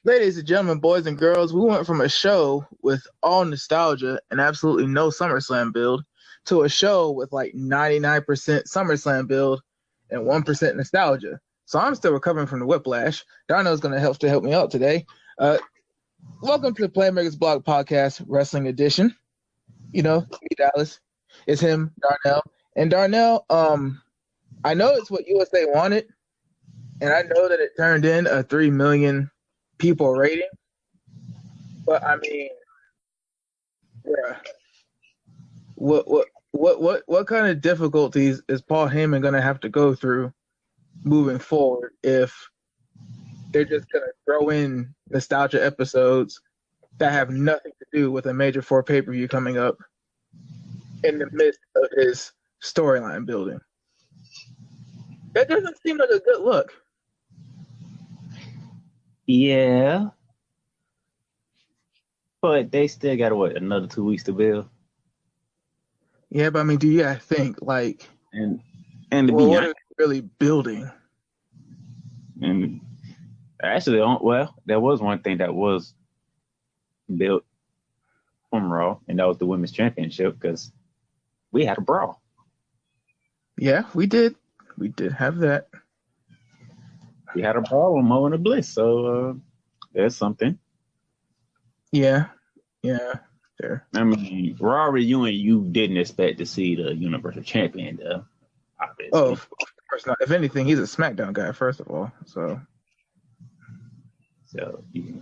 Ladies and gentlemen, boys and girls, we went from a show with all nostalgia and absolutely no SummerSlam build to a show with like 99% SummerSlam build and 1% nostalgia. So I'm still recovering from the whiplash. Darnell's going to help me out today. Welcome to the Playmakers Blog Podcast Wrestling Edition. You know, me, Dallas. It's him, Darnell. And Darnell, I know it's what USA wanted, and I know that it turned in a 3 million people rating, but I mean, yeah, what kind of difficulties is Paul Heyman gonna have to go through moving forward if they're just gonna throw in nostalgia episodes that have nothing to do with a major 4 pay-per-view coming up in the midst of his storyline building? That doesn't seem like a good look. Yeah, but they still got another 2 weeks to build. Yeah, but I mean, do you think like, and to well, be what are honest, they really building? and actually, there was one thing that was built from Raw, and that was the Women's Championship because we had a brawl. Yeah, we did. We did have that. We had a brawl on Moment of Bliss, so there's something. Yeah. There. I mean, Raw reunion, you didn't expect to see the Universal Champion, though. Obviously. Oh, of course not. If anything, he's a SmackDown guy, first of all. So you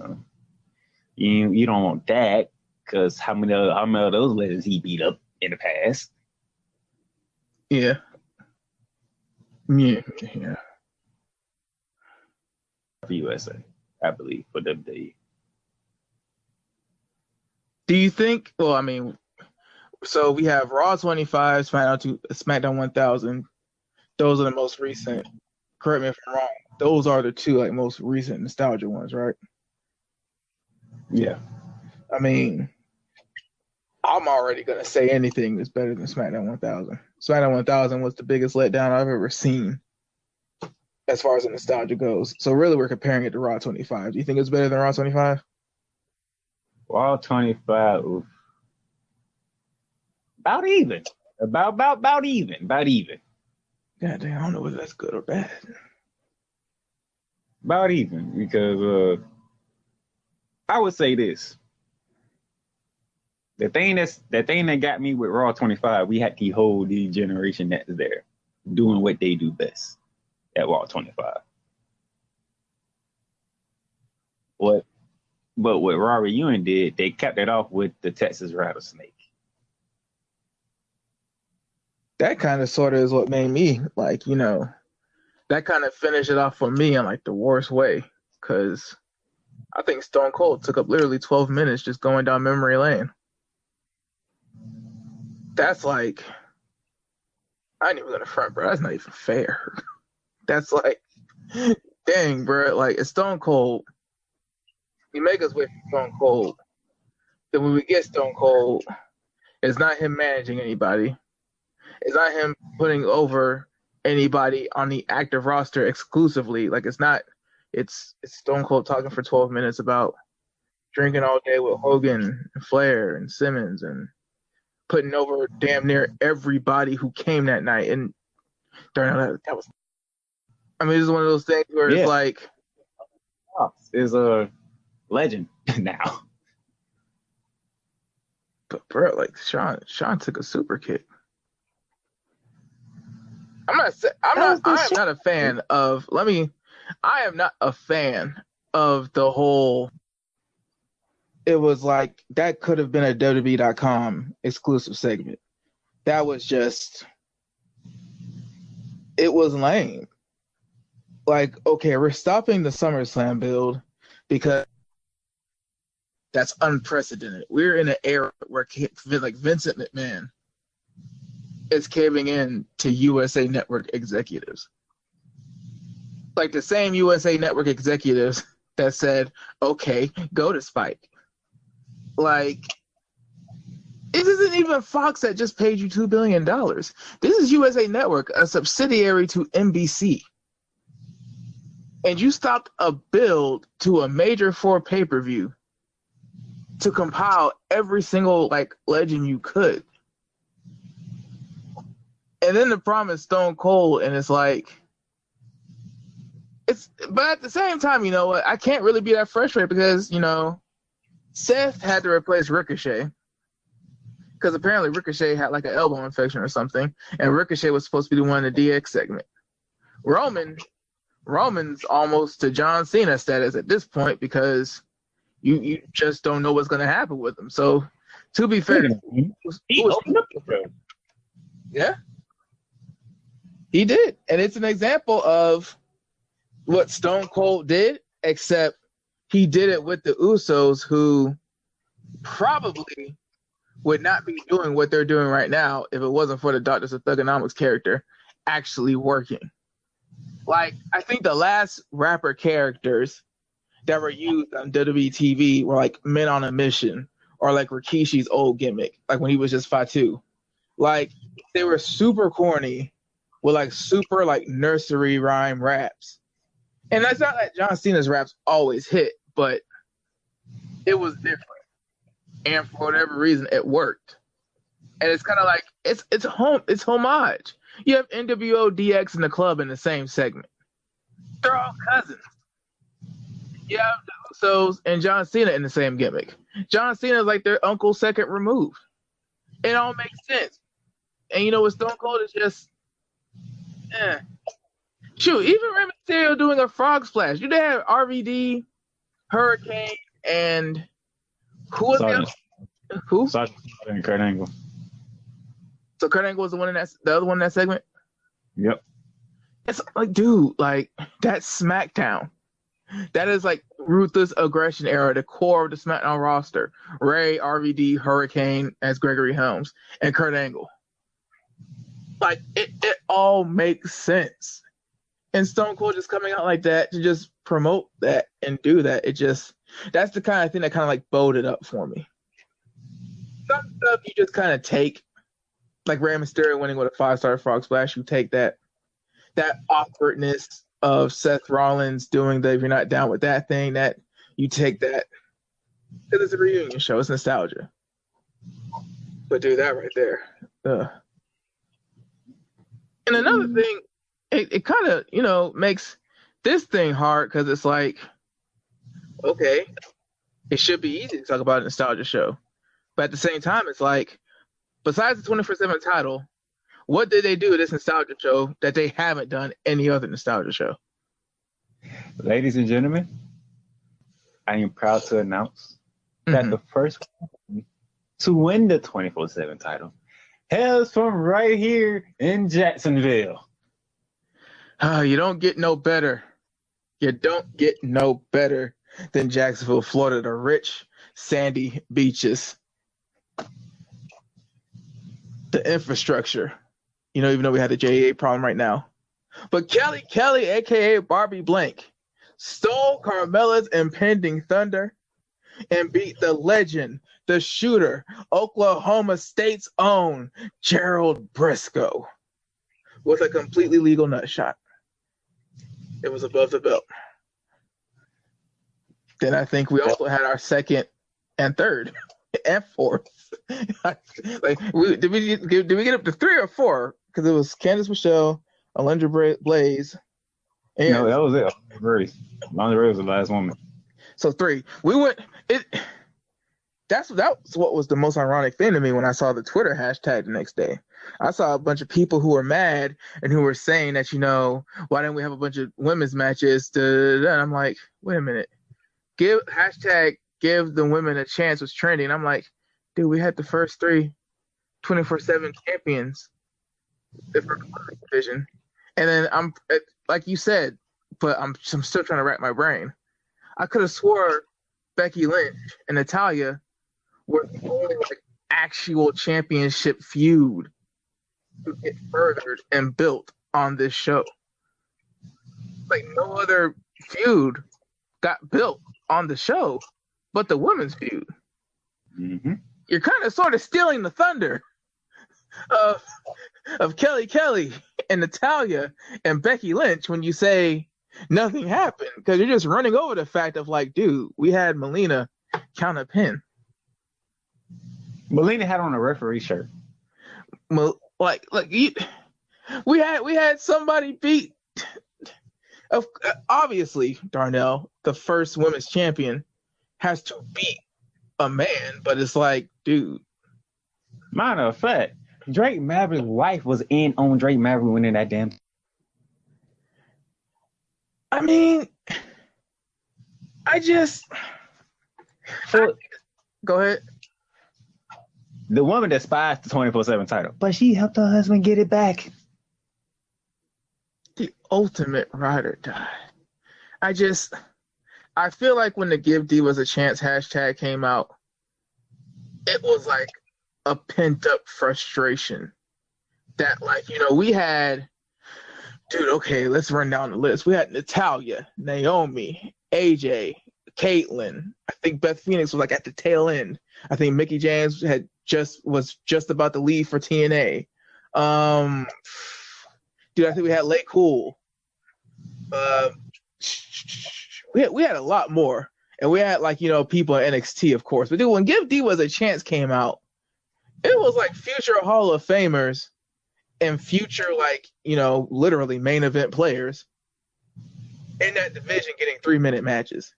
don't want that because how many of those legends he beat up in the past? Yeah. For USA, I believe, for WWE. Do you think? Well, I mean, so we have Raw 25, SmackDown 1000. Those are the most recent. Correct me if I'm wrong. Those are the two like most recent nostalgia ones, right? Yeah. I mean, I'm already gonna say anything is better than SmackDown 1000. SmackDown 1000 was the biggest letdown I've ever seen as far as the nostalgia goes. So really, we're comparing it to Raw 25. Do you think it's better than Raw 25? Raw 25, about even. About even. God damn, I don't know whether that's good or bad. About even, because I would say this. The thing that got me with Raw 25, we had the whole new generation that's there doing what they do best at Raw 25. But what Raw Reunion did, they kept it off with the Texas Rattlesnake. That kind of sort of is what made me like, that kind of finished it off for me in like the worst way. Because I think Stone Cold took up literally 12 minutes just going down memory lane. That's like, I ain't even gonna front, bro. That's not even fair. That's like, dang, bro. Like, it's Stone Cold. You make us wait for Stone Cold. Then when we get Stone Cold, it's not him managing anybody. It's not him putting over anybody on the active roster exclusively. Like, it's Stone Cold talking for 12 minutes about drinking all day with Hogan and Flair and Simmons and putting over damn near everybody who came that night. And that was, I mean, this is one of those things where it's like, is a legend now. But bro, like Sean took a super kick. I am not a fan of the whole, it was like, that could have been a WWE.com exclusive segment. That was just, it was lame. Like, okay, we're stopping the SummerSlam build because that's unprecedented. We're in an era where like Vincent McMahon is caving in to USA Network executives. Like the same USA Network executives that said, okay, go to Spike. Like, it isn't even Fox that just paid you $2 billion. This is USA Network, a subsidiary to NBC. and you stopped a build to a major 4 pay-per-view to compile every single like legend you could. And then the problem is Stone Cold, and it's like but at the same time, you know what? I can't really be that frustrated because, you know, Seth had to replace Ricochet because apparently Ricochet had like an elbow infection or something, and Ricochet was supposed to be the one in the DX segment. Roman's almost to John Cena status at this point because you just don't know what's going to happen with him. So, to be fair, he opened up the show. Yeah, he did, and it's an example of what Stone Cold did, except he did it with the Usos, who probably would not be doing what they're doing right now if it wasn't for the Doctors of Thugonomics character actually working. Like, I think the last rapper characters that were used on WWE TV were like Men on a Mission or like Rikishi's old gimmick, like when he was just Fatu. Like, they were super corny with like super like nursery rhyme raps. And that's not that John Cena's raps always hit, but it was different. And for whatever reason, it worked. And it's kind of like it's homage. You have NWO DX and the Club in the same segment. They're all cousins. You have the Usos and John Cena in the same gimmick. John Cena is like their uncle second removed. It all makes sense. And you know what Stone Cold is just Shoot, even Rey Mysterio doing a frog splash. You did have RVD, Hurricane, and who was the other? Who? Sasha and Kurt Angle. So Kurt Angle was the other one in that segment? Yep. It's like, dude, like that's SmackDown. That is like ruthless aggression era, the core of the SmackDown roster. Ray, RVD, Hurricane as Gregory Helms, and Kurt Angle. Like it all makes sense. And Stone Cold just coming out like that to just promote that and do that, that's the kind of thing that kind of like bowed it up for me. Some stuff you just kind of take, like Rey Mysterio winning with a 5-star frog splash, you take that awkwardness of Seth Rollins doing the if you're not down with that thing, that you take that because it's a reunion show, it's nostalgia. But do that right there. And another thing, it kind of, you know, makes this thing hard because it's like, okay, it should be easy to talk about a nostalgia show. But at the same time, it's like, besides the 24/7 title, what did they do at this nostalgia show that they haven't done any other nostalgia show? Ladies and gentlemen, I am proud to announce that the first one to win the 24/7 title hails from right here in Jacksonville. You don't get no better. You don't get no better than Jacksonville, Florida, the rich, sandy beaches. The infrastructure. You know, even though we had a JA problem right now. But Kelly, a.k.a. Barbie Blank, stole Carmella's impending thunder and beat the legend, the shooter, Oklahoma State's own Gerald Briscoe with a completely legal nut shot. It was above the belt. Then I think we also had our second and third and fourth. Like, did we get up to 3 or 4? Because it was Candice Michelle, Alundra Blaze. And no, that was it. Alundra Blaze was the last woman. So 3. We went. That was what was the most ironic thing to me when I saw the Twitter hashtag the next day. I saw a bunch of people who were mad and who were saying that, you know, why didn't we have a bunch of women's matches? And I'm like, wait a minute. Hashtag give the women a chance was trending. I'm like, dude, we had the first 3 24/7 champions for the division. And then I'm like you said, but I'm still trying to wrap my brain. I could have swore Becky Lynch and Natalya were the only like actual championship feud to get furthered and built on this show. Like no other feud got built on the show but the women's feud. Mm-hmm. You're kind of sort of stealing the thunder of Kelly and Natalya and Becky Lynch when you say nothing happened because you're just running over the fact of like, dude, we had Melina count a pin. Melina had on a referee shirt. Like we had somebody beat. Obviously, Darnell, the first women's champion, has to beat a man, but it's like, dude. Matter of fact, Drake Maverick's wife was in on Drake Maverick winning that damn. I mean, go ahead. The woman despised the 24/7 title, but she helped her husband get it back. The ultimate ride or die. I feel like when the Give Divas a Chance hashtag came out, it was like a pent up frustration that, like, we had, dude, okay, let's run down the list. We had Natalya, Naomi, AJ, Caitlyn. I think Beth Phoenix was like at the tail end. I think Mickie James was just about to leave for TNA. Dude, I think we had Lay Cool. We had a lot more, and we had like people in NXT, of course. But dude, when Give Divas a Chance came out, it was like future Hall of Famers and future literally main event players in that division getting 3-minute matches.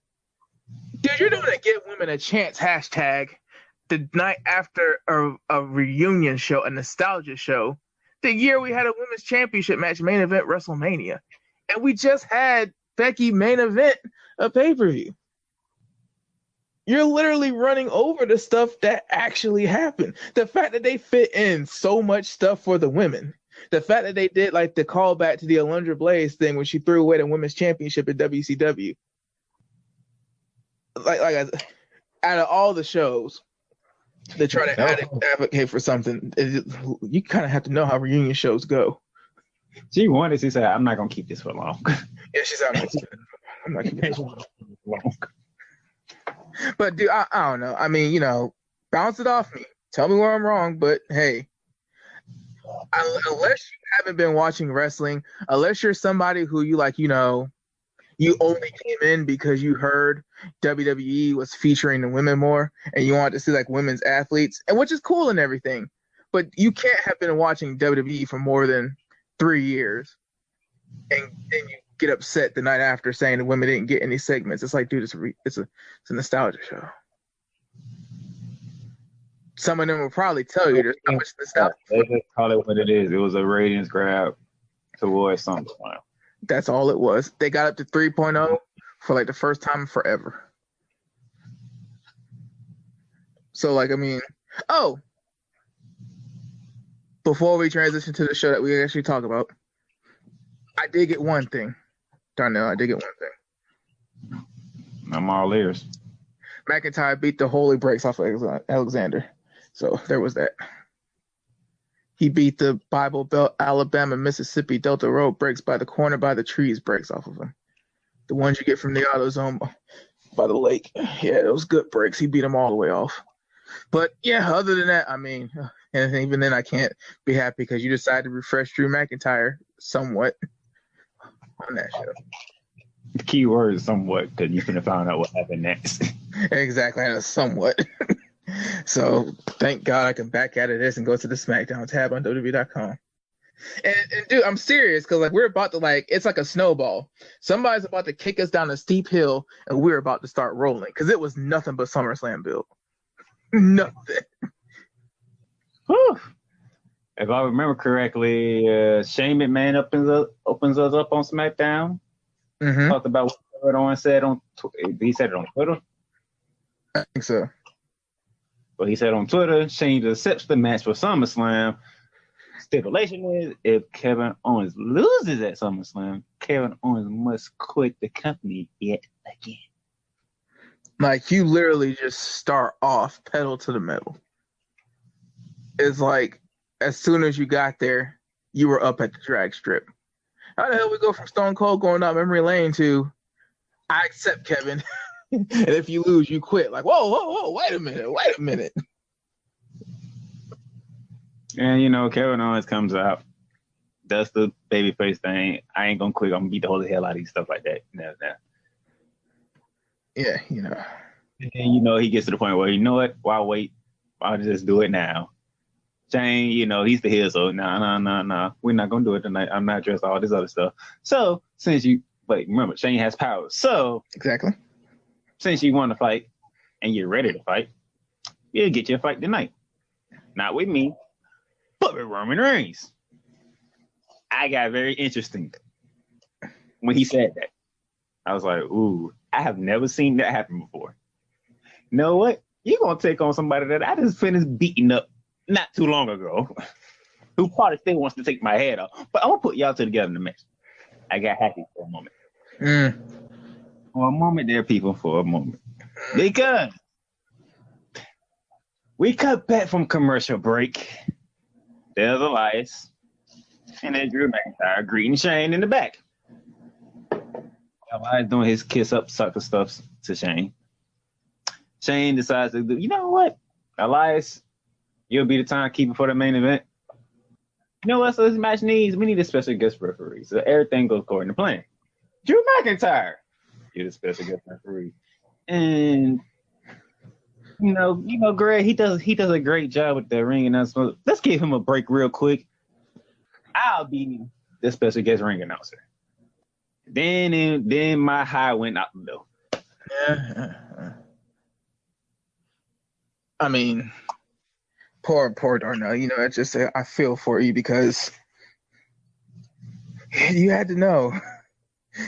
Dude, you're doing a Give Women a Chance hashtag the night after a reunion show, a nostalgia show, the year we had a women's championship match, main event WrestleMania, and we just had Becky main event a pay-per-view. You're literally running over the stuff that actually happened. The fact that they fit in so much stuff for the women, the fact that they did like the callback to the Alundra Blaze thing when she threw away the women's championship at WCW. Out of all the shows that try to advocate for something, you kind of have to know how reunion shows go. She wanted. She said, "I'm not gonna keep this for long." Yeah, she's out. I'm not keeping this for long. But dude, I don't know. I mean, bounce it off me. Tell me where I'm wrong. But hey, unless you haven't been watching wrestling, unless you're somebody who you only came in because you heard WWE was featuring the women more and you wanted to see like women's athletes, and which is cool and everything, but you can't have been watching WWE for more than 3 years and you get upset the night after saying the women didn't get any segments. It's like, dude, it's a nostalgia show. Some of them will probably tell you there's not much nostalgia. They just call it what it is. It was a ratings grab towards SummerSlam. That's all it was. They got up to 3.0 for like the first time in forever. So before we transition to the show that we actually talk about, I did get one thing. Darnell, I did get one thing. I'm all ears. McIntyre beat the holy breaks off of Alexander. So there was that. He beat the Bible Belt, Alabama, Mississippi, Delta Road breaks by the corner by the trees breaks off of him. The ones you get from the AutoZone by the lake. Yeah, those good breaks. He beat them all the way off. But yeah, other than that, I mean, and even then I can't be happy because you decided to refresh Drew McIntyre somewhat on that show. The key word is somewhat, because you couldn't find out what happened next. Exactly, somewhat. So thank God I can back out of this and go to the SmackDown tab on WWE.com. And dude, I'm serious because we're about to it's like a snowball. Somebody's about to kick us down a steep hill and we're about to start rolling because it was nothing but SummerSlam build. Nothing. Whew. If I remember correctly, Shane McMahon opens us up on SmackDown. Mm-hmm. Talked about what Kevin Owens said he said it on Twitter. I think so. But he said on Twitter, Shane accepts the match for SummerSlam. Stipulation is if Kevin Owens loses at SummerSlam, Kevin Owens must quit the company yet again. Like, you literally just start off pedal to the metal. It's like, as soon as you got there, you were up at the drag strip. How the hell we go from Stone Cold going down memory lane to, I accept, Kevin. And if you lose, you quit. Like, whoa, wait a minute. And, Kevin Owens comes out. does the babyface thing. I ain't gonna quit. I'm gonna beat the holy hell out of these stuff like that. No. Yeah, And he gets to the point where, you know what? Why wait? I'll just do it now. Shane, he's the heel, so nah. We're not gonna do it tonight. I'm not dressed all this other stuff. So but remember, Shane has power. So exactly. Since you want to fight and you're ready to fight, you'll get your fight tonight. Not with me, but with Roman Reigns. I got very interesting when he said that. I was like, ooh, I have never seen that happen before. You know what? You're going to take on somebody that I just finished beating up not too long ago, who probably still wants to take my head off. But I'm going to put y'all two together in the match. I got happy for a moment. For a moment there, people, for a moment. Because we cut back from commercial break. There's Elias. And then Drew McIntyre greeting Shane in the back. Elias doing his kiss up sucker stuff to Shane. Shane decides to do, you know what? Elias, you'll be the timekeeper for the main event. You know what? So this match we need a special guest referee. So everything goes according to plan. Drew McIntyre, you're the special guest referee. And Greg, he does a great job with the ring announcement. Let's give him a break real quick. I'll be the special guest ring announcer. Then my high went out the door. I mean, poor Darnell. I just say I feel for you because you had to know.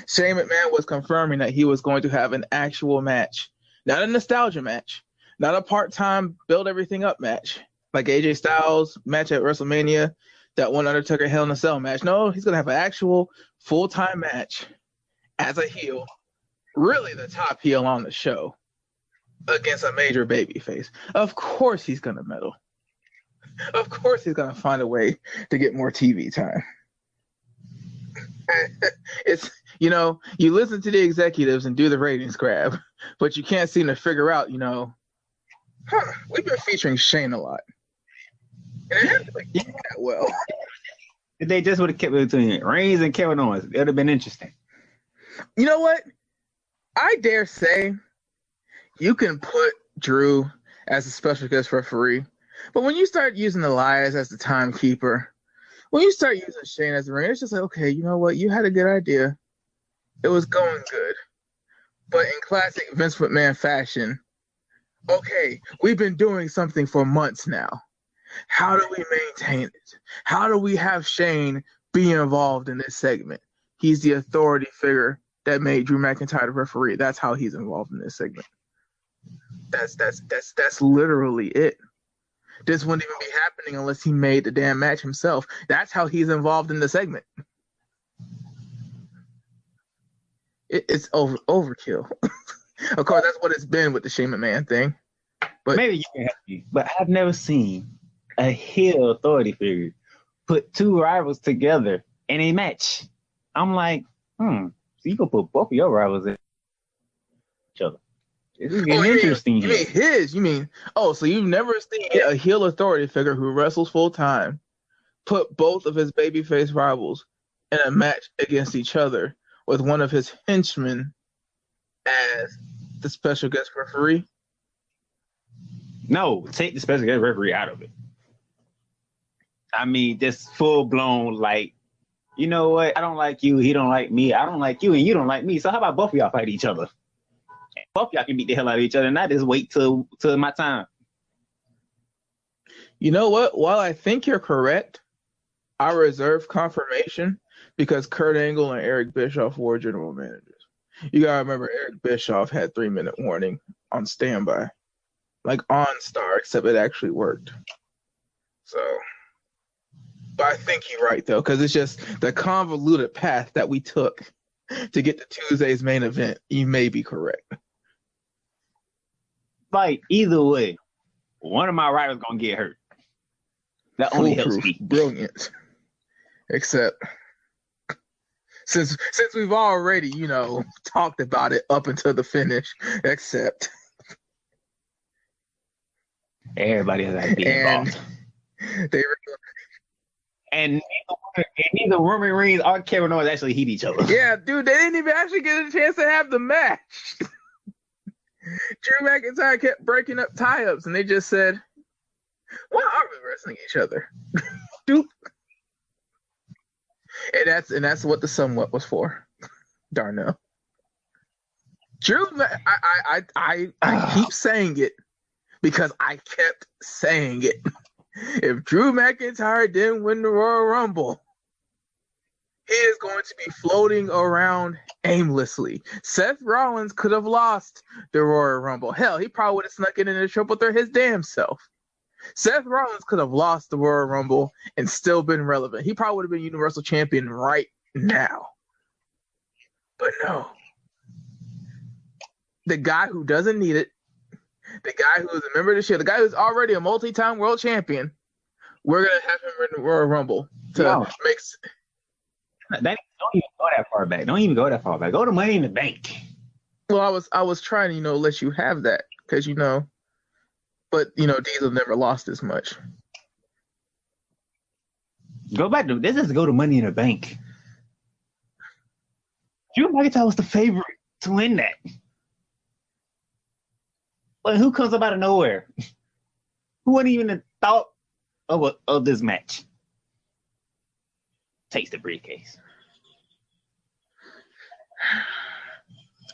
Shane McMahon was confirming that he was going to have an actual match, not a nostalgia match, not a part-time build everything up match like AJ Styles match at WrestleMania, that one Undertaker Hell in a Cell match. No, he's going to have an actual full-time match as a heel, really the top heel on the show, against a major babyface. Of course he's going to meddle. Of course he's going to find a way to get more TV time. It's, you listen to the executives and do the ratings grab, but you can't seem to figure out, we've been featuring Shane a lot. And it hasn't been that well. If they just would have kept it between Reigns and Kevin Owens, it would have been interesting. You know what? I dare say you can put Drew as a special guest referee, but when you start using Elias as the timekeeper, when you start using Shane as the ring, it's just like, okay, you know what? You had a good idea. It was going good. But in classic Vince McMahon fashion, okay, we've been doing something for months now. How do we maintain it? How do we have Shane be involved in this segment? He's the authority figure that made Drew McIntyre the referee. That's how he's involved in this segment. That's literally it. This wouldn't even be happening unless he made the damn match himself. That's how he's involved in the segment. It's overkill. Of course, that's what it's been with the Shane McMahon thing. But maybe you can help me. But I've never seen a heel authority figure put two rivals together in a match. I'm like, so you can put both of your rivals in each other. This is getting interesting here. So you've never seen a heel authority figure who wrestles full time put both of his babyface rivals in a match against each other with one of his henchmen as the special guest referee? No, take the special guest referee out of it. I mean, just full blown, like, you know what? I don't like you. He don't like me. I don't like you, and you don't like me. So how about both of y'all fight each other? Both y'all can beat the hell out of each other, and I just wait till my time. You know what? While I think you're correct, I reserve confirmation because Kurt Angle and Eric Bischoff were general managers. You gotta remember, Eric Bischoff had 3-minute warning on standby, like on Star, except it actually worked. So, but I think you're right though, because it's just the convoluted path that we took to get to Tuesday's main event. You may be correct. Like, either way, one of my rivals gonna get hurt. That only helps me. Brilliant. Except since we've already, talked about it up until the finish, except everybody has to be involved. And neither Roman Reigns or Kevin Owens actually hit each other. Yeah, dude, they didn't even actually get a chance to have the match. Drew McIntyre kept breaking up tie-ups, and they just said, "Why are we wrestling each other?" Dude. And that's what the somewhat was for. Darnell. Drew, I keep saying it because I kept saying it. If Drew McIntyre didn't win the Royal Rumble, he is going to be floating around aimlessly. Seth Rollins could have lost the Royal Rumble. Hell, he probably would have snuck it in a triple threat his damn self. Seth Rollins could have lost the Royal Rumble and still been relevant. He probably would have been Universal Champion right now. But no. The guy who doesn't need it, the guy who is a member of the show, the guy who's already a multi-time world champion, we're going to have him win the Royal Rumble to make... Don't even go that far back. Don't even go that far back. Go to Money in the Bank. Well, I was trying to, let you have that because, but, Diesel never lost as much. Go back to, this is go to Money in the Bank. Drew McIntyre was the favorite to win that. But who comes up out of nowhere? Who wouldn't even have thought of this match? Takes the briefcase.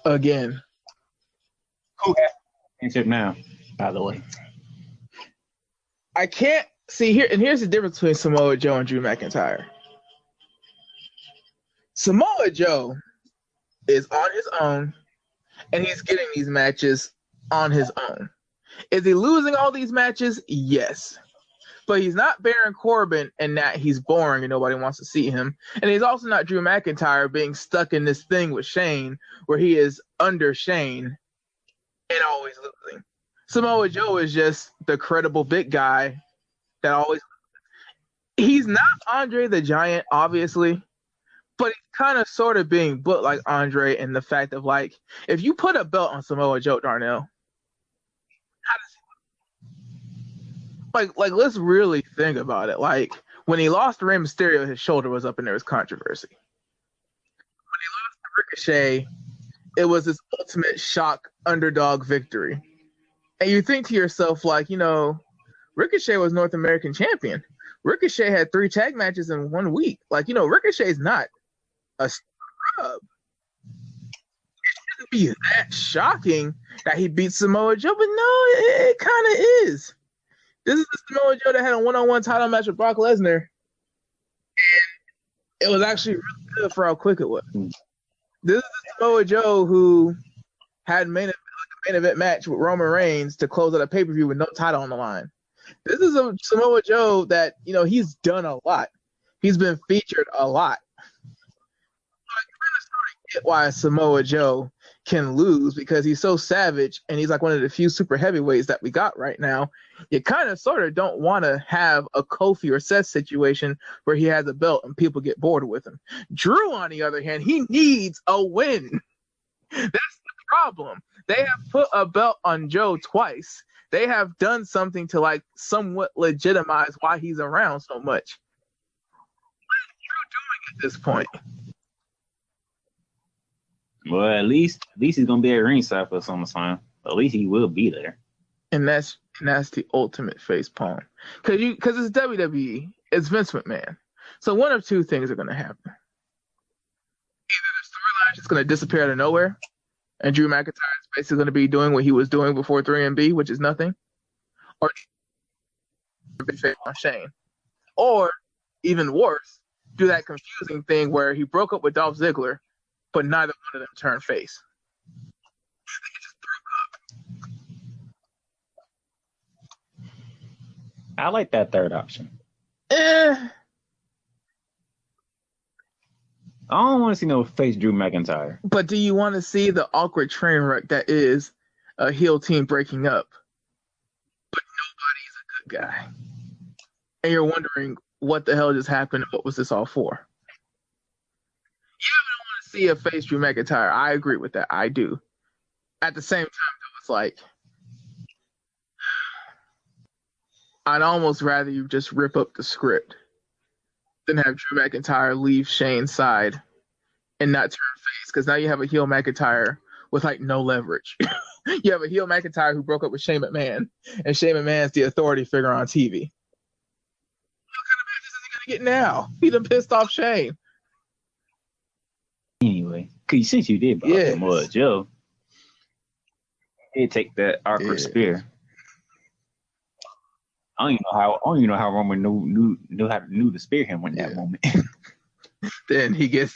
Again. Who has the championship now, by the way? I can't see here, and here's the difference between Samoa Joe and Drew McIntyre. Samoa Joe is on his own, and he's getting these matches on his own. Is he losing all these matches? Yes. But he's not Baron Corbin in that he's boring and nobody wants to see him. And he's also not Drew McIntyre being stuck in this thing with Shane where he is under Shane and always losing. Samoa Joe is just the credible big guy that always... He's not Andre the Giant, obviously, but he's kind of sort of being booked like Andre in the fact of, like, if you put a belt on Samoa Joe, Darnell, how does like let's really think about it. Like, when he lost to Rey Mysterio, his shoulder was up and there was controversy. When he lost to Ricochet, it was his ultimate shock underdog victory. And you think to yourself, like, Ricochet was North American champion. Ricochet had 3 tag matches in 1 week. Like, Ricochet's not a scrub. It shouldn't be that shocking that he beat Samoa Joe, but no, it kind of is. This is the Samoa Joe that had a one-on-one title match with Brock Lesnar. And it was actually really good for how quick it was. This is the Samoa Joe who had a main event match with Roman Reigns to close out a pay-per-view with no title on the line. This is a Samoa Joe that, he's done a lot. He's been featured a lot. I kind of sort of get why Samoa Joe can lose because he's so savage and he's like one of the few super heavyweights that we got right now. You kind of sort of don't want to have a Kofi or Seth situation where he has a belt and people get bored with him. Drew, on the other hand, he needs a win. That's the problem. They have put a belt on Joe twice. They have done something to, like, somewhat legitimize why he's around so much. What is Drew doing at this point? Well, at least he's gonna be at ringside for SummerSlam. At least he will be there. And that's the ultimate face palm. Because it's WWE. It's Vince McMahon. So one of two things are gonna happen. Either the storyline is gonna disappear out of nowhere, and Drew McIntyre is basically gonna be doing what he was doing before 3MB, which is nothing. Or big face on Shane. Or even worse, do that confusing thing where he broke up with Dolph Ziggler, but neither one of them turned face. They just broke up. I like that third option. I don't want to see no face Drew McIntyre. But do you want to see the awkward train wreck that is a heel team breaking up, but nobody's a good guy? And you're wondering what the hell just happened? What was this all for? See a face Drew McIntyre. I agree with that. I do. At the same time, though, it's like I'd almost rather you just rip up the script Then have Drew McIntyre leave Shane's side and not turn face, because now you have a heel McIntyre with like no leverage. You have a heel McIntyre who broke up with Shane McMahon, and Shane McMahon's the authority figure on TV. What kind of matches is he gonna get now? He done pissed off Shane. Anyway, because since you did brought him up, Joe, did take that awkward spear. I don't even know how Roman knew how to spear him in that moment. Then he gets.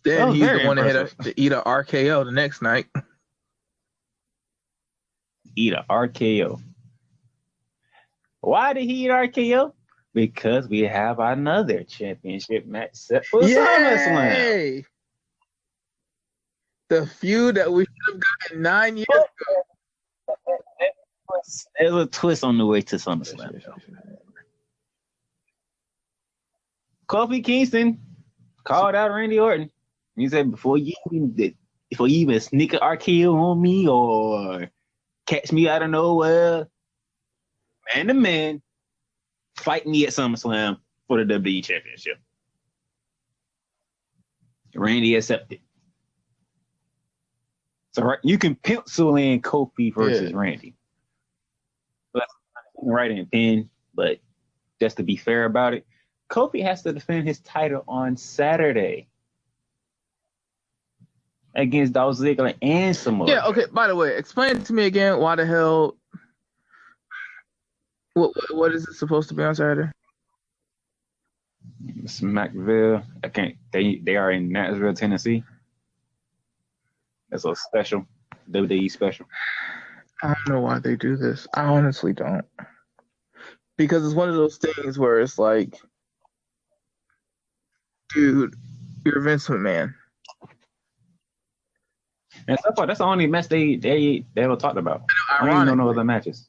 Then he's the one that had to eat a RKO the next night. Eat a RKO. Why did he eat RKO? Because we have another championship match set for SummerSlam. The feud that we should have gotten 9 years ago. There's a twist on the way to SummerSlam. Kofi Kingston called out Randy Orton. He said, before you even sneak an RKO on me or catch me out of nowhere, man to man, fight me at SummerSlam for the WWE Championship. Randy accepted. So you can pencil in Kofi versus Randy. But right in pin, but just to be fair about it, Kofi has to defend his title on Saturday against Dolph Ziggler and Samoa. Yeah, okay, by the way, explain to me again why the hell what is it supposed to be on Saturday? Smackville. I can't they are in Nashville, Tennessee. That's a special WWE special. I don't know why they do this. I honestly don't. Because it's one of those things where it's like, dude, you're Vince McMahon. And so far, that's the only match they ever talked about. I don't even know other matches.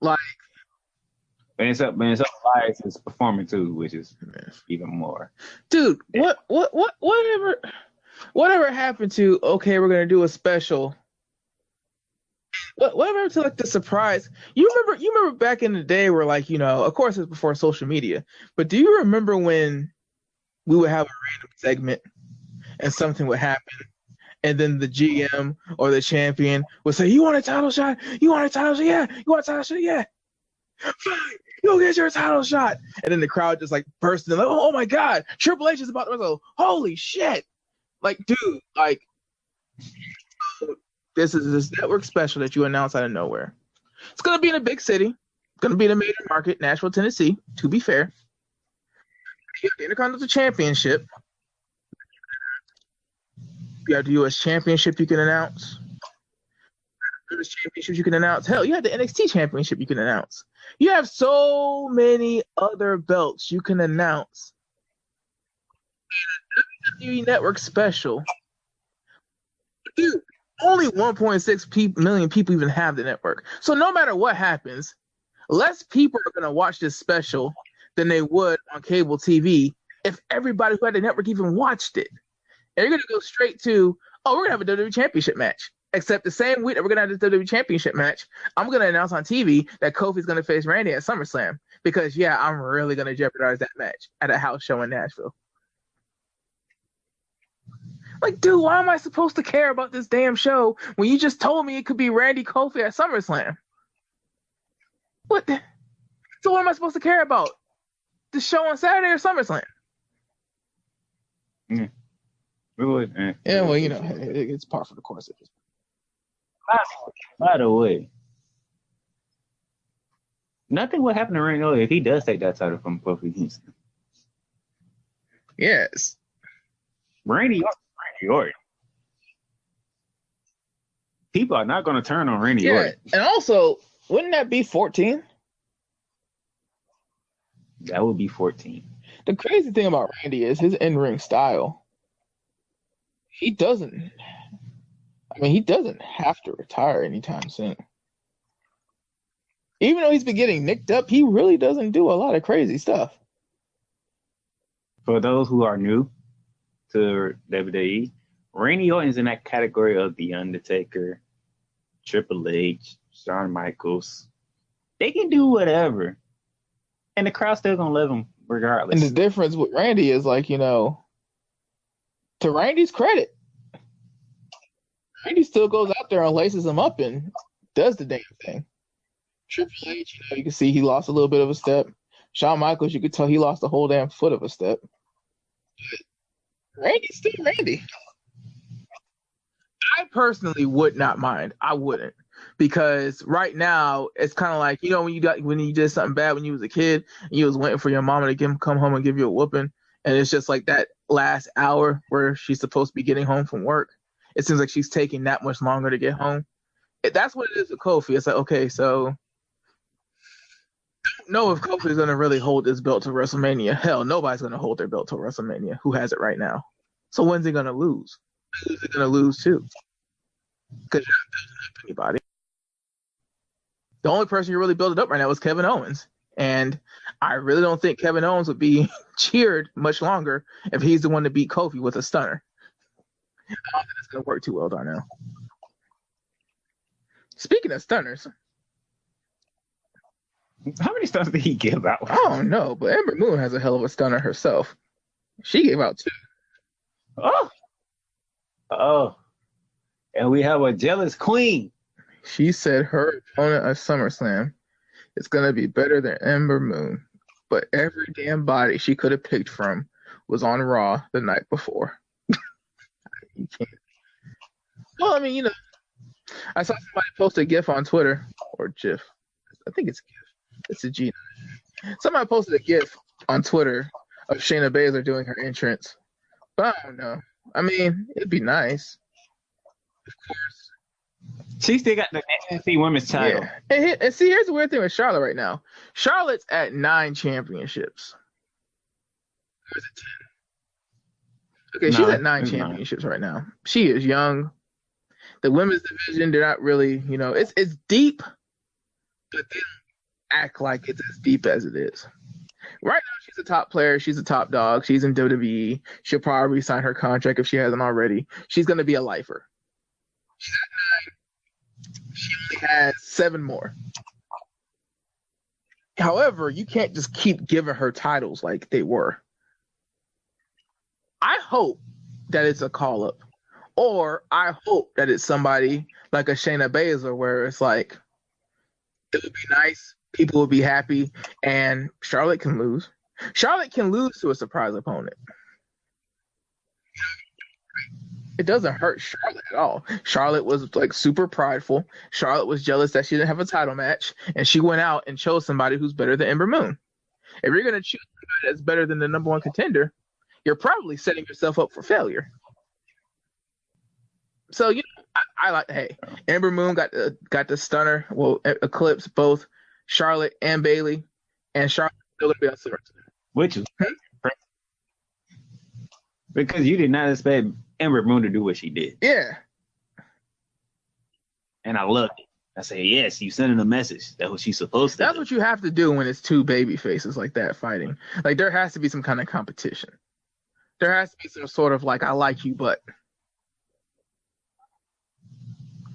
Like, and it's up Elias' performing too, which is even more. Dude, whatever happened to, okay, we're gonna do a special. Whatever to like the surprise. You remember back in the day where, like, you know, of course it's before social media, but do you remember when we would have a random segment and something would happen, and then the GM or the champion would say, "You want a title shot? You want a title shot? Yeah. You want a title shot? Yeah. Fine. You'll get your title shot." And then the crowd just like burst in, like, "Oh my God, Triple H is about to go. Holy shit!" Like, dude, like, this is this network special that you announce out of nowhere. It's gonna be in a big city. It's gonna be in a major market, Nashville, Tennessee. To be fair, you have the Intercontinental Championship. You have the U.S. Championship you can announce. British Championship you can announce. Hell, you have the NXT Championship you can announce. You have so many other belts you can announce. WWE Network special. Dude, only 1.6 million people even have the network. So no matter what happens, less people are going to watch this special than they would on cable TV if everybody who had the network even watched it. And you're going to go straight to, oh, we're going to have a WWE Championship match. Except the same week that we're going to have this WWE Championship match, I'm going to announce on TV that Kofi's going to face Randy at SummerSlam. Because, yeah, I'm really going to jeopardize that match at a house show in Nashville. Like, dude, why am I supposed to care about this damn show when you just told me it could be Randy Kofi at SummerSlam? What? So what am I supposed to care about? The show on Saturday or SummerSlam? Yeah, well, you know, it's par for the course. By the way, nothing would happen to Randy Orton if he does take that title from Kofi Kingston. Yes. Randy Orton. People are not going to turn on Randy Orton. And also, wouldn't that be 14? That would be 14. The crazy thing about Randy is his in-ring style. He doesn't have to retire anytime soon. Even though he's been getting nicked up, he really doesn't do a lot of crazy stuff. For those who are new to WWE, Randy Orton's in that category of The Undertaker, Triple H, Shawn Michaels. They can do whatever. And the crowd's still gonna love him regardless. And the difference with Randy is like, to Randy's credit, Randy still goes out there and laces him up and does the damn thing. Triple H, you can see he lost a little bit of a step. Shawn Michaels, you could tell he lost a whole damn foot of a step. But Randy's still Randy. I personally would not mind. I wouldn't. Because right now it's kind of like, when you did something bad when you was a kid and you was waiting for your mama to come home and give you a whooping, and it's just like that last hour where she's supposed to be getting home from work. It seems like she's taking that much longer to get home. That's what it is with Kofi. It's like, okay, so I don't know if Kofi's going to really hold this belt to WrestleMania. Hell, nobody's going to hold their belt to WrestleMania. Who has it right now? So when's he going to lose? Who's he going to lose to? Because you're not building up anybody. The only person you really build it up right now is Kevin Owens. And I really don't think Kevin Owens would be cheered much longer if he's the one to beat Kofi with a stunner. I don't think it's going to work too well, Darnell. Speaking of stunners. How many stunners did he give out? I don't know, but Ember Moon has a hell of a stunner herself. She gave out 2. Oh. And we have a jealous queen. She said her opponent at SummerSlam is going to be better than Ember Moon. But every damn body she could have picked from was on Raw the night before. You can't. Well, I mean, I saw somebody post a GIF on Twitter, or GIF. I think it's GIF. It's a G. Somebody posted a GIF on Twitter of Shayna Baszler doing her entrance. But I don't know. I mean, it'd be nice. Of course. She still got the NXT Women's title. Yeah. And see, here's the weird thing with Charlotte right now. Charlotte's at 9 championships. Or is it 10? Okay, she's at 9 championships right now. She is young. The women's division, they're not really, it's deep, but they don't act like it's as deep as it is. Right now, she's a top player. She's a top dog. She's in WWE. She'll probably sign her contract if she hasn't already. She's going to be a lifer. She's at 9. She only has 7 more. However, you can't just keep giving her titles like they were. I hope that it's a call-up. Or I hope that it's somebody like a Shayna Baszler where it's like, it would be nice, people would be happy, and Charlotte can lose. Charlotte can lose to a surprise opponent. It doesn't hurt Charlotte at all. Charlotte was like super prideful. Charlotte was jealous that she didn't have a title match, and she went out and chose somebody who's better than Ember Moon. If you're going to choose somebody that's better than the number 1 contender, you're probably setting yourself up for failure. So, I like, hey, Ember Moon got the stunner, eclipse both Charlotte and Bayley, and Charlotte's still going to be on SummerSlam. Which is because you did not expect Ember Moon to do what she did. Yeah. And I loved it. I said, yes, you sending a message. That's what she's supposed to do. That's what you have to do when it's 2 baby faces like that fighting. Like, there has to be some kind of competition. There has to be some sort of, like, I like you, but...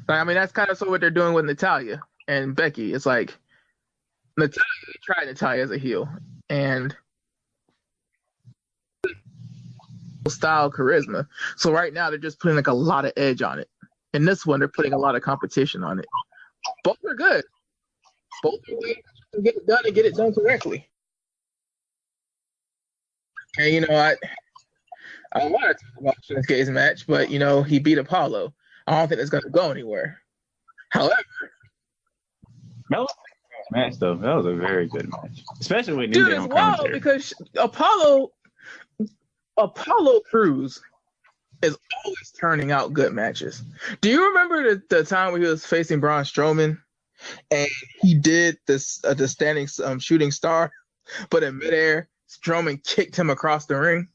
I mean, that's kind of what they're doing with Natalya and Becky. It's like Natalya tried Natalya as a heel and style charisma. So right now they're just putting like a lot of edge on it. In this one, they're putting a lot of competition on it. Both are good. Both are good to get it done and get it done correctly. And I don't want to talk about Shinsuke's match, but he beat Apollo. I don't think it's going to go anywhere. However, that was a good match, though. That was a very good match, especially with New Day on commentary. Because Apollo Crews is always turning out good matches. Do you remember the time when he was facing Braun Strowman and he did this the standing shooting star, but in midair, Strowman kicked him across the ring?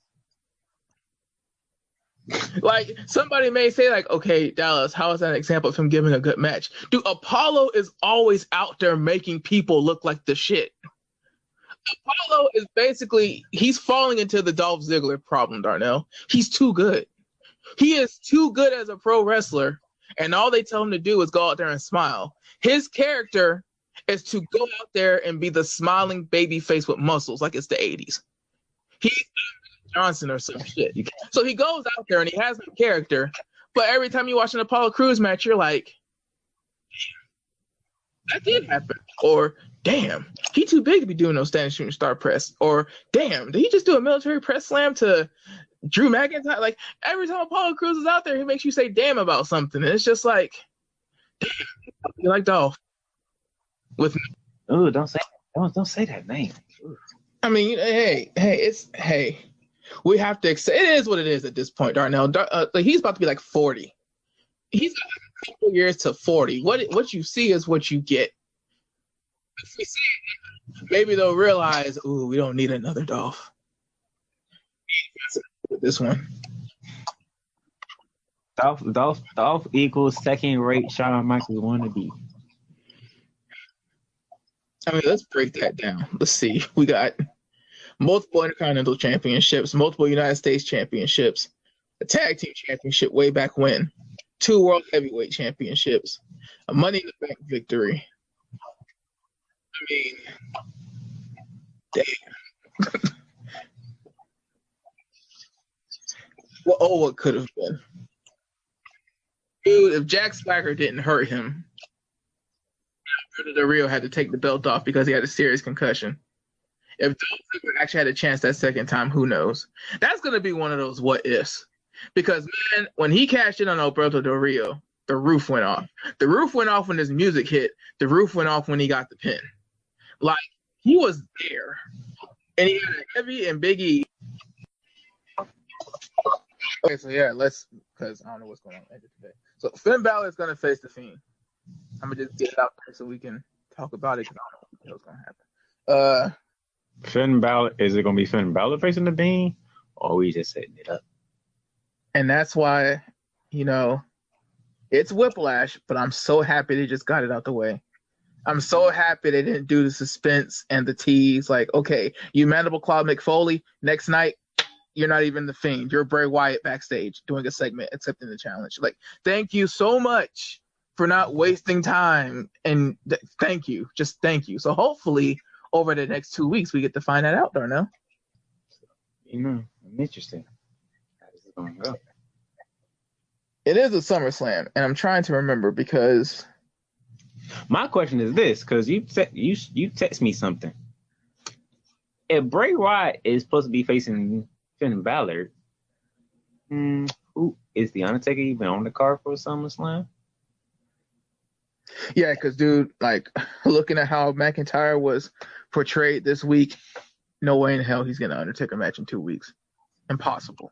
Like, somebody may say, like, okay, Dallas, how is that an example of him giving a good match? Dude, Apollo is always out there making people look like the shit. Apollo is basically, he's falling into the Dolph Ziggler problem, Darnell. He's too good. He is too good as a pro wrestler, and all they tell him to do is go out there and smile. His character is to go out there and be the smiling baby face with muscles like it's the 80s. He's Johnson or some shit. So he goes out there and he has no character, but every time you watch an Apollo Crews match, you're like, that did happen. Or, damn, he too big to be doing no standing shooting star press. Or, damn, did he just do a military press slam to Drew McIntyre? Like, every time Apollo Crews is out there, he makes you say damn about something. And it's just like, damn, you like Dolph. Don't say that name. I mean, hey, we have to accept, it is what it is at this point, Darnell. Like, he's about to be like 40. He's got a couple years to 40. What you see is what you get. If we see it, maybe they'll realize, ooh, we don't need another Dolph. With this one. Dolph equals second-rate Shawn Michaels wannabe. I mean, let's break that down. Let's see. We got multiple Intercontinental Championships, multiple United States Championships, a Tag Team Championship way back when, 2 World Heavyweight Championships, a Money in the Bank victory. I mean, damn. What could have been? Dude, if Jack Swagger didn't hurt him, Del Rio had to take the belt off because he had a serious concussion. If Dolph Ziggler actually had a chance that second time, who knows? That's going to be one of those what ifs. Because, man, when he cashed in on Alberto Del Rio, the roof went off. The roof went off when his music hit. The roof went off when he got the pin. Like, he was there. And he had a Heavy and Big E. Okay, so yeah, because I don't know what's going on today. So Finn Balor is going to face The Fiend. I'm going to just get it out there so we can talk about it because I don't know what's going to happen. Finn Balor, is it going to be Finn Balor facing the Bean, or are we just setting it up? And that's why, it's Whiplash, but I'm so happy they just got it out the way. I'm so happy they didn't do the suspense and the tease. Like, okay, you Mandible Claw McFoley, next night, you're not even the Fiend. You're Bray Wyatt backstage doing a segment, accepting the challenge. Like, thank you so much for not wasting time. And thank you. Just thank you. So hopefully over the next 2 weeks, we get to find that out, Darnell. I'm interested. How is it going to go? It is a SummerSlam, and I'm trying to remember because my question is this, because you text me something. If Bray Wyatt is supposed to be facing Finn Balor, who is the Undertaker even on the card for SummerSlam? Yeah, because dude, like looking at how McIntyre was portrayed this week, no way in hell he's getting an Undertaker match in 2 weeks. Impossible.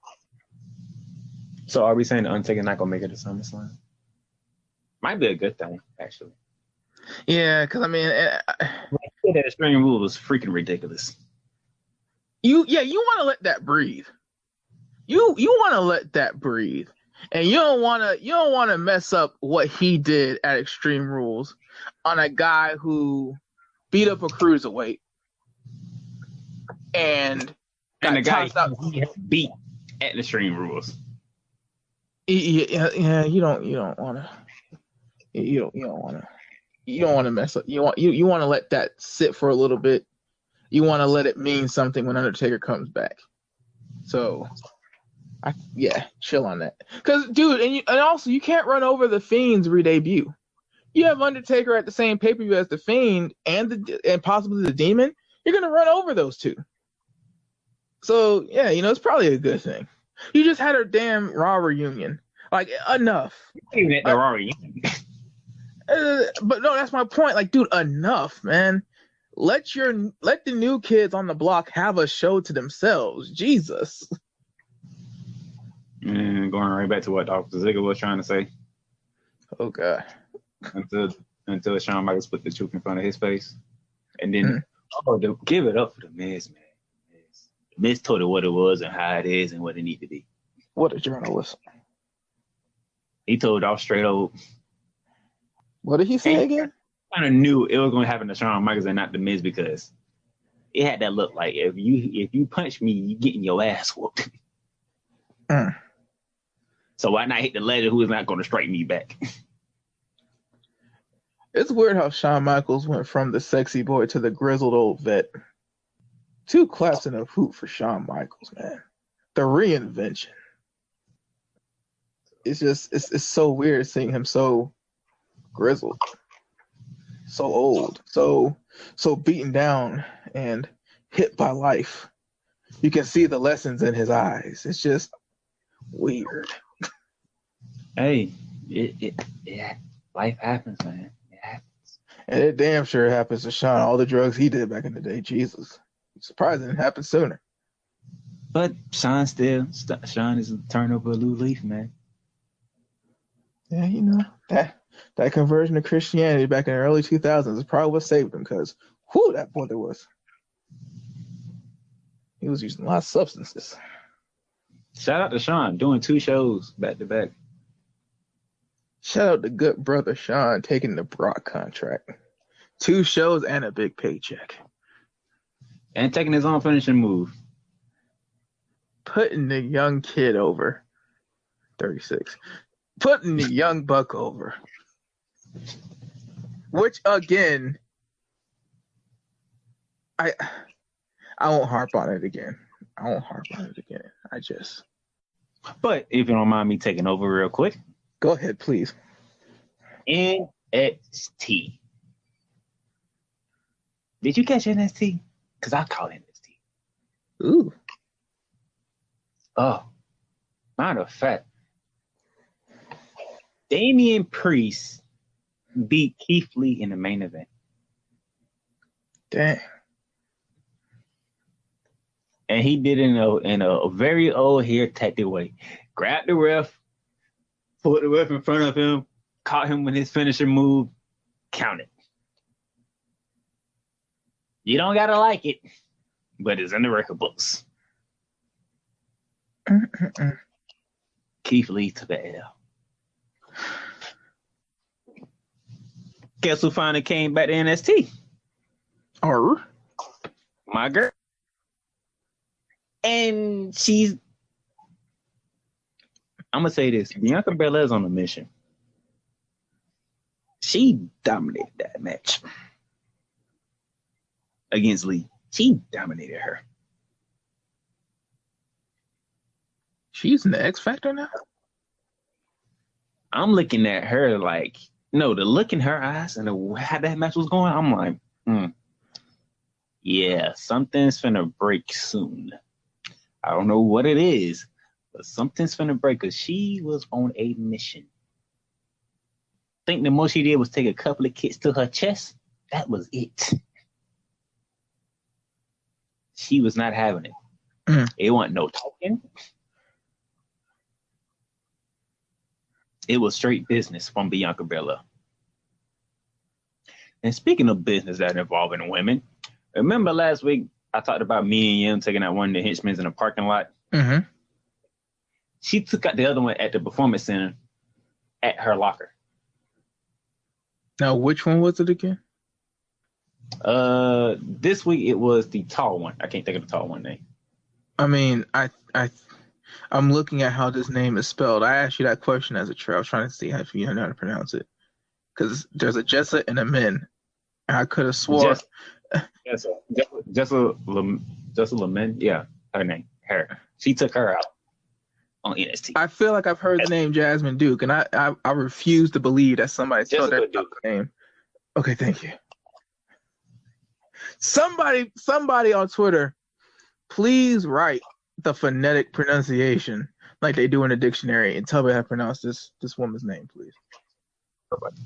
So are we saying the Undertaker not gonna make it to SummerSlam? Might be a good thing, actually. Yeah, because I mean, that Extreme Rule was freaking ridiculous. You want to let that breathe. You want to let that breathe, and you don't want to mess up what he did at Extreme Rules on a guy who beat up a cruiserweight and the guy he beat at Extreme Rules. Yeah, you don't want to mess up. You want to let that sit for a little bit. You want to let it mean something when Undertaker comes back. So, chill on that. Because, dude, and also you can't run over the Fiend's re-debut. You have Undertaker at the same pay-per-view as the Fiend and possibly the Demon. You're gonna run over those two. So yeah, it's probably a good thing. You just had a damn Raw reunion. Like, enough. Even at the Raw reunion. But no, that's my point. Like, dude, enough, man. Let the new kids on the block have a show to themselves. Jesus. And going right back to what Dr. Ziggler was trying to say. Oh God. Until Shawn Michaels put the truth in front of his face, and then give it up for the Miz, man. Miz told it what it was and how it is and what it need to be. What a journalist. He told off straight up. What did he say again? Kind of knew it was going to happen to Shawn Michaels and not the Miz because it had that look like if you punch me, you getting your ass whooped. So why not hit the legend who is not going to strike me back? It's weird how Shawn Michaels went from the sexy boy to the grizzled old vet. 2 claps in a hoop for Shawn Michaels, man. The reinvention. It's just it's so weird seeing him so grizzled, so old, so beaten down and hit by life. You can see the lessons in his eyes. It's just weird. Hey, yeah, life happens, man. It happens. And it damn sure happens to Shawn. All the drugs he did back in the day. Jesus. I'm surprised it didn't happen sooner. But Sean is a turn over a new leaf, man. Yeah, you know, that conversion to Christianity back in the early 2000s is probably what saved him because, whew, that brother was. He was using a lot of substances. Shout out to Sean doing 2 shows back to back. Shout out to good brother Sean taking the Brock contract. 2 shows and a big paycheck. And taking his own finishing move. Putting the young kid over. 36. Putting the young buck over. Which, again, I won't harp on it again. But if you don't mind me taking over real quick. Go ahead, please. NXT. Did you catch NXT? Because I call it NXT. Ooh. Oh, matter of fact, Damian Priest beat Keith Lee in the main event. Dang. And he did it in a very old hair tactic way. Grabbed the ref, put the ref in front of him, caught him with his finisher move, counted. You don't gotta like it, but it's in the record books. Keith Lee took the L. Guess who finally came back to NXT? My girl. And I'm going to say this. Bianca Belair's on a mission. She dominated that match against Lee. She dominated her. She's in the X Factor now? I'm looking at her like, no, the look in her eyes and how that match was going, I'm like, yeah, something's finna break soon. I don't know what it is, but something's finna break because she was on a mission. I think the most she did was take a couple of kicks to her chest. That was it. She was not having it. It wasn't no talking. It was straight business from Bianca Belair. And speaking of business that involving women, remember last week I talked about me and Yim taking out one of the henchmen in the parking lot? Mm-hmm. She took out the other one at the Performance Center at her locker. Now, which one was it again? This week it was the tall one. I can't think of the tall one name. I mean, I'm looking at how this name is spelled. I asked you that question as a child. I was trying to see if you know how to pronounce it. Because there's a Jessa and a Min. And I could have swore. Jessa Lemon. Yeah, her name. Her. She took her out on NXT. I feel like I've heard the name Jasmine Duke, and I refuse to believe that somebody spelled that name. Okay, thank you. Somebody on Twitter, please write the phonetic pronunciation like they do in a dictionary and tell me how to pronounce this woman's name, please.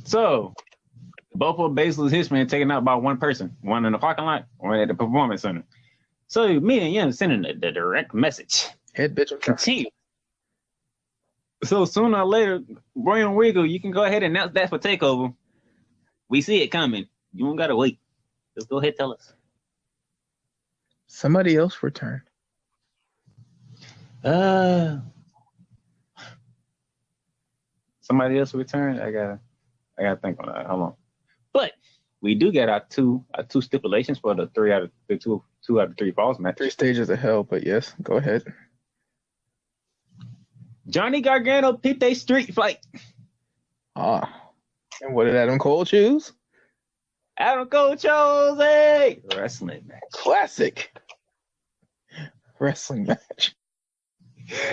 So, both of baseless hitchmen taken out by one person, one in the parking lot, one at the Performance Center. So, me and Yim sending the direct message. Head bitch. Continue. So, sooner or later, William Regal, you can go ahead and announce that for TakeOver. We see it coming. You don't got to wait. Just go ahead and tell us. Somebody else returned. Somebody else returned? I gotta think on that. Hold on. But we do get our two stipulations for the two out of three falls match. 3 stages of hell, but yes, go ahead. Johnny Gargano picked a street fight. And what did Adam Cole choose? Adam Cole chose a wrestling match. Classic wrestling match.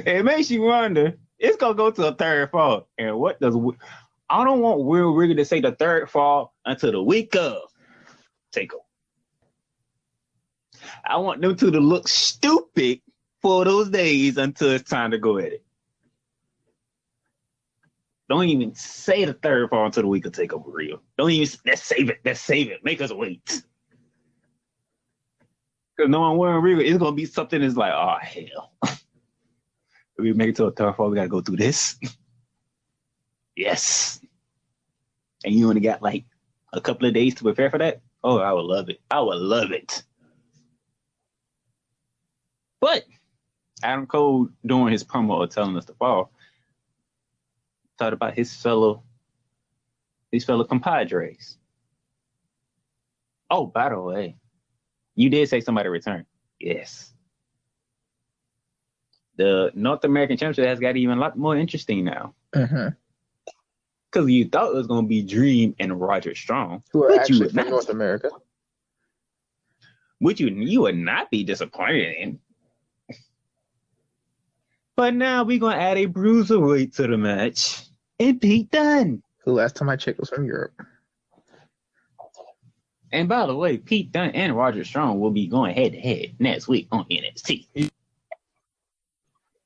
It makes you wonder. It's gonna go to a third fall, and what does I don't want Will Rigger to say the third fall until the week of TakeOver. I want them two to look stupid for those days until it's time to go at it. Don't even say the third fall until the week of TakeOver real. Don't even, let's save it. Let's save it. Make us wait. Because knowing Will Rigger, it's going to be something that's like, oh, hell. If we make it to a third fall, we got to go through this. Yes. And you only got like a couple of days to prepare for that? Oh, I would love it. I would love it. But Adam Cole, during his promo of telling us to fall, thought about his fellow compadres. Oh, by the way, you did say somebody returned. Yes. The North American Championship has got even a lot more interesting now. Mm-hmm. Because you thought it was going to be Dream and Roger Strong. Who are actually from North America. Which you would not be disappointed in. But now we're going to add a bruiserweight to the match. And Pete Dunne. Who last time I checked was from Europe. And by the way, Pete Dunne and Roger Strong will be going head to head next week on NXT.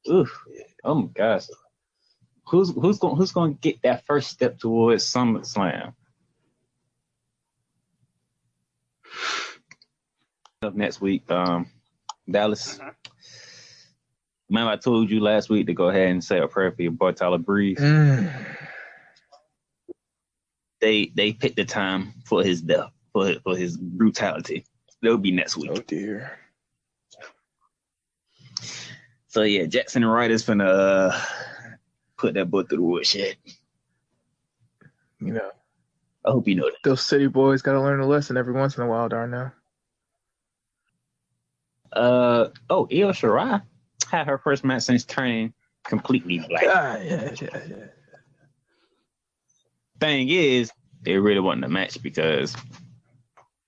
Oof. Oh my gosh. Who's going to get that first step towards SummerSlam? Up next week, Dallas. Remember I told you last week to go ahead and say a prayer for your boy Tyler Breeze. They picked the time for his death, for his brutality. That'll be next week. Oh dear. So yeah, Jackson and Wright is finna put that boy through the woodshed. You know. I hope you know that. Those city boys gotta learn a lesson every once in a while, Darnell. Io Shirai had her first match since turning completely black. Yeah. Thing is, it really wasn't a match because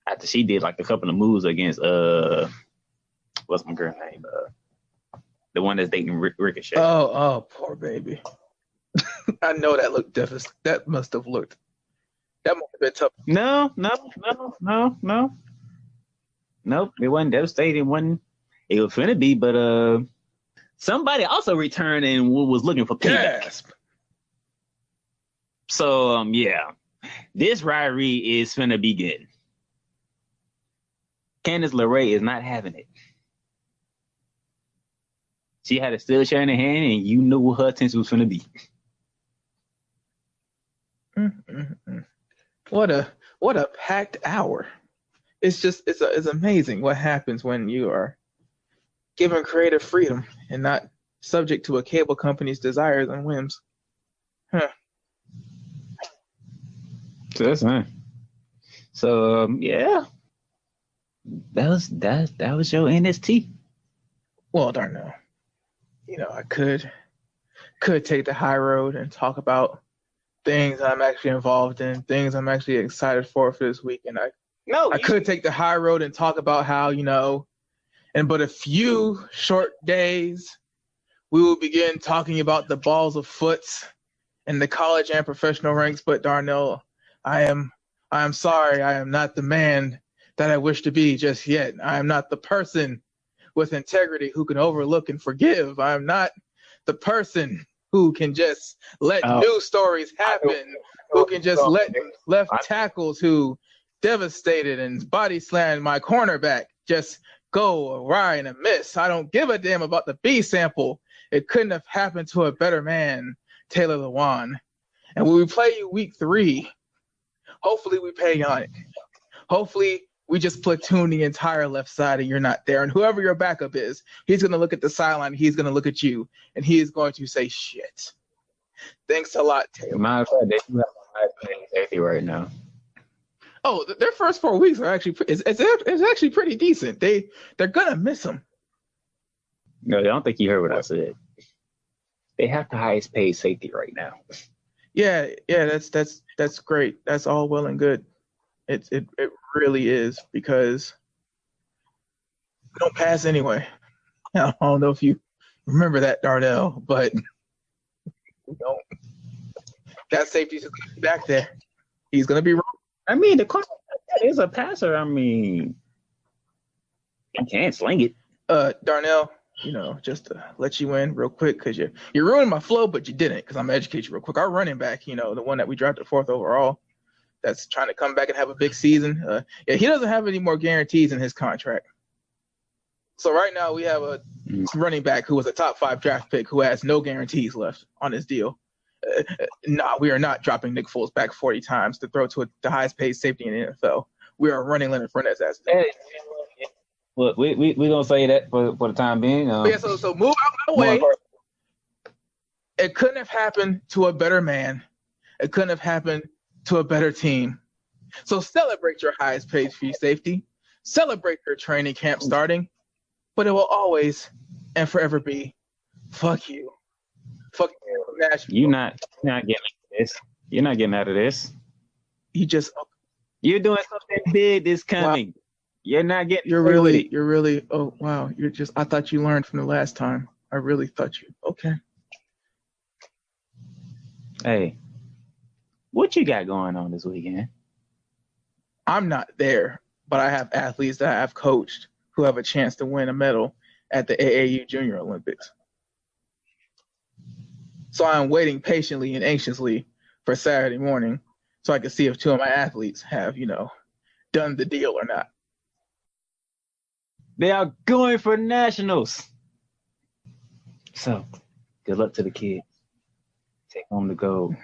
after she did like a couple of moves against what's my girl name? The one that's dating Ricochet. Oh, poor baby. I know that looked devastating. That must have been tough. No. Nope, it wasn't devastating. It was finna be, but somebody also returned and was looking for payback. Gasp. So yeah, this rivalry is finna begin. Candice LeRae is not having it. She had a steel chair in her hand, and you knew what her attention was finna be. What a packed hour. It's amazing what happens when you are given creative freedom and not subject to a cable company's desires and whims. Huh. So that's fine. So yeah, that was your NXT. Well, Darnell, I could take the high road and talk about things I'm actually involved in, things I'm actually excited for this week, and I could take the high road and talk about how, in but a few short days, we will begin talking about the balls of foots in the college and professional ranks. But Darnell, I am sorry, I am not the man that I wish to be just yet. I am not the person with integrity who can overlook and forgive. I am not the person who can just let news stories happen, who can just let left tackles who devastated and body slammed my cornerback just go awry and a miss. I don't give a damn about the B sample. It couldn't have happened to a better man, Taylor Lewan. And when we play you week 3, hopefully we pay Yannick. Hopefully we just platoon the entire left side and you're not there. And whoever your backup is, he's going to look at the sideline, he's going to look at you, and he is going to say, shit. Thanks a lot, Taylor. Matter of fact, they do have a high playing safety right now. Oh, their first 4 weeks are actually it's actually pretty decent. They're gonna miss him. No, I don't think you heard what I said. They have the highest paid safety right now. Yeah, that's great. That's all well and good. It really is, because we don't pass anyway. I don't know if you remember that, Darnell, but we don't. That safety's back there. He's gonna be wrong. I mean, the quarterback is a passer. I mean, he can't sling it. Darnell, just to let you in real quick, because you're ruining my flow, but you didn't, because I'm gonna educate you real quick. Our running back, the one that we drafted 4th overall, that's trying to come back and have a big season. He doesn't have any more guarantees in his contract. So right now we have a running back who was a top 5 draft pick who has no guarantees left on his deal. We are not dropping Nick Foles back 40 times to throw to the highest paid safety in the NFL. We are running Leonard Fournette's ass. Well, we gonna say that for the time being. So move out of the way. It couldn't have happened to a better man. It couldn't have happened to a better team. So celebrate your highest paid free safety. Celebrate your training camp starting. But it will always and forever be, fuck you. Fuck you, Nashville. You're not getting out of this. You're not getting out of this. You're doing something big this coming. Wow. You're not getting. You're really. Oh wow. I thought you learned from the last time. I really thought you. Okay. Hey, what you got going on this weekend? I'm not there, but I have athletes that I've coached who have a chance to win a medal at the AAU Junior Olympics. So I'm waiting patiently and anxiously for Saturday morning so I can see if 2 of my athletes have, done the deal or not. They are going for nationals. So, good luck to the kids. Take home the gold.